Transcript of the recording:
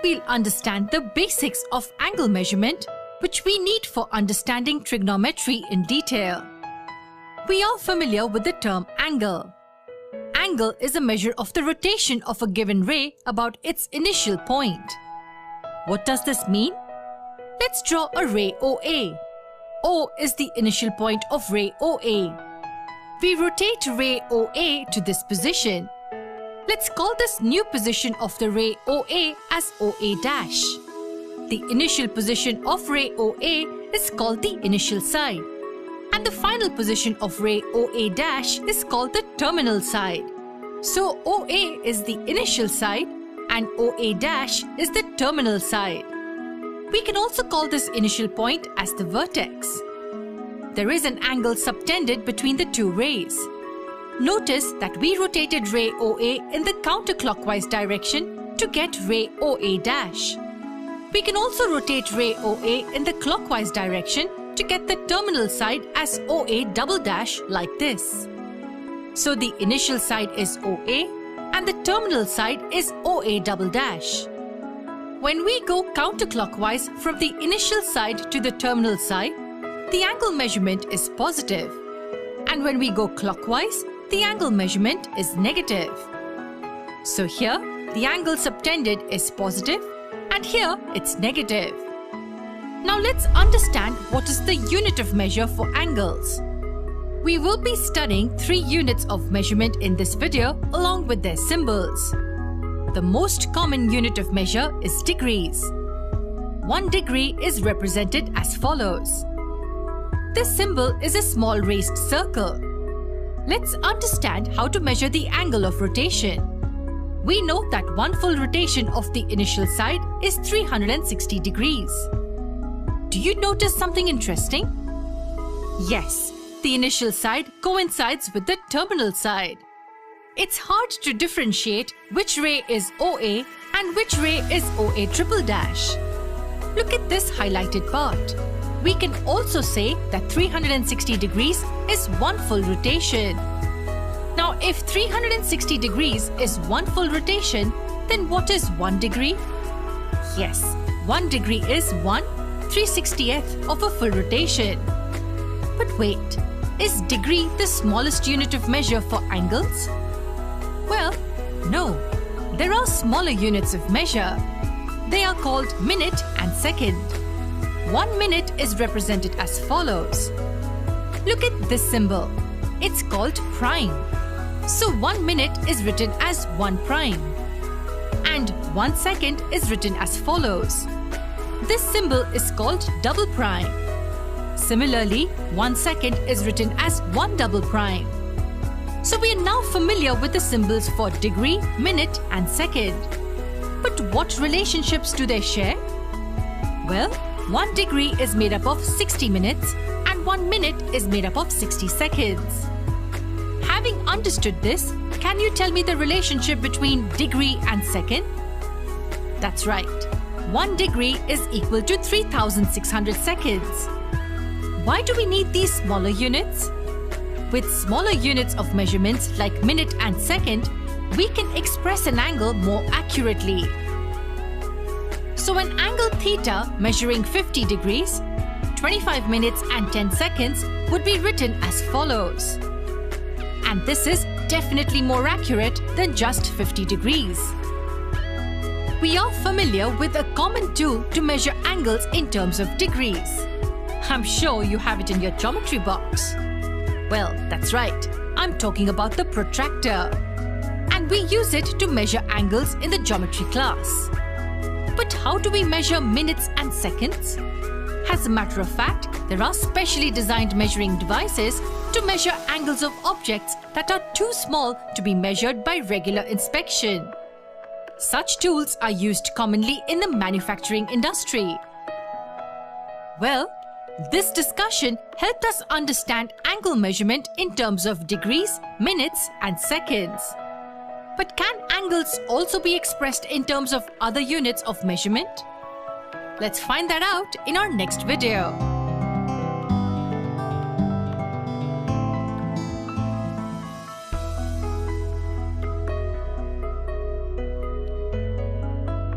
we'll understand the basics of angle measurement, which we need for understanding trigonometry in detail. We are familiar with the term angle. Angle is a measure of the rotation of a given ray about its initial point. What does this mean? Let's draw a ray OA. O is the initial point of ray OA. We rotate ray OA to this position. Let's call this new position of the ray OA as OA dash. The initial position of ray OA is called the initial side, and the final position of ray OA dash is called the terminal side. So OA is the initial side and OA dash is the terminal side. We can also call this initial point as the vertex. There is an angle subtended between the two rays. Notice that we rotated ray OA in the counterclockwise direction to get ray OA dash. We can also rotate ray OA in the clockwise direction to get the terminal side as OA double dash like this. So the initial side is OA and the terminal side is OA double dash. When we go counterclockwise from the initial side to the terminal side, the angle measurement is positive. And when we go clockwise, the angle measurement is negative. So here, the angle subtended is positive and here it's negative. Now let's understand what is the unit of measure for angles. We will be studying 3 units of measurement in this video along with their symbols. The most common unit of measure is degrees. 1 degree is represented as follows. This symbol is a small raised circle. Let's understand how to measure the angle of rotation. We know that 1 full rotation of the initial side is 360 degrees. Do you notice something interesting? Yes, the initial side coincides with the terminal side. It's hard to differentiate which ray is OA and which ray is OA triple dash. Look at this highlighted part. We can also say that 360 degrees is 1 full rotation. Now, if 360 degrees is 1 full rotation, then what is 1 degree? Yes, 1 degree is 1/360th of a full rotation. But wait, is degree the smallest unit of measure for angles? Well, no. There are smaller units of measure. They are called minute and second. 1 minute is represented as follows. Look at this symbol. It's called prime. So 1 minute is written as 1 prime. And 1 second is written as follows. This symbol is called double prime. Similarly, 1 second is written as 1 double prime. So we are now familiar with the symbols for degree, minute and second. But what relationships do they share? Well, 1 degree is made up of 60 minutes and 1 minute is made up of 60 seconds. Having understood this, can you tell me the relationship between degree and second? That's right. 1 degree is equal to 3,600 seconds. Why do we need these smaller units? With smaller units of measurements like minute and second, we can express an angle more accurately. So an angle theta measuring 50 degrees, 25 minutes and 10 seconds would be written as follows. And this is definitely more accurate than just 50 degrees. We are familiar with a common tool to measure angles in terms of degrees. I'm sure you have it in your geometry box. Well, that's right. I'm talking about the protractor. And we use it to measure angles in the geometry class. But how do we measure minutes and seconds? As a matter of fact, there are specially designed measuring devices to measure angles of objects that are too small to be measured by regular inspection. Such tools are used commonly in the manufacturing industry. Well, this discussion helped us understand angle measurement in terms of degrees, minutes and seconds. But can angles also be expressed in terms of other units of measurement? Let's find that out in our next video.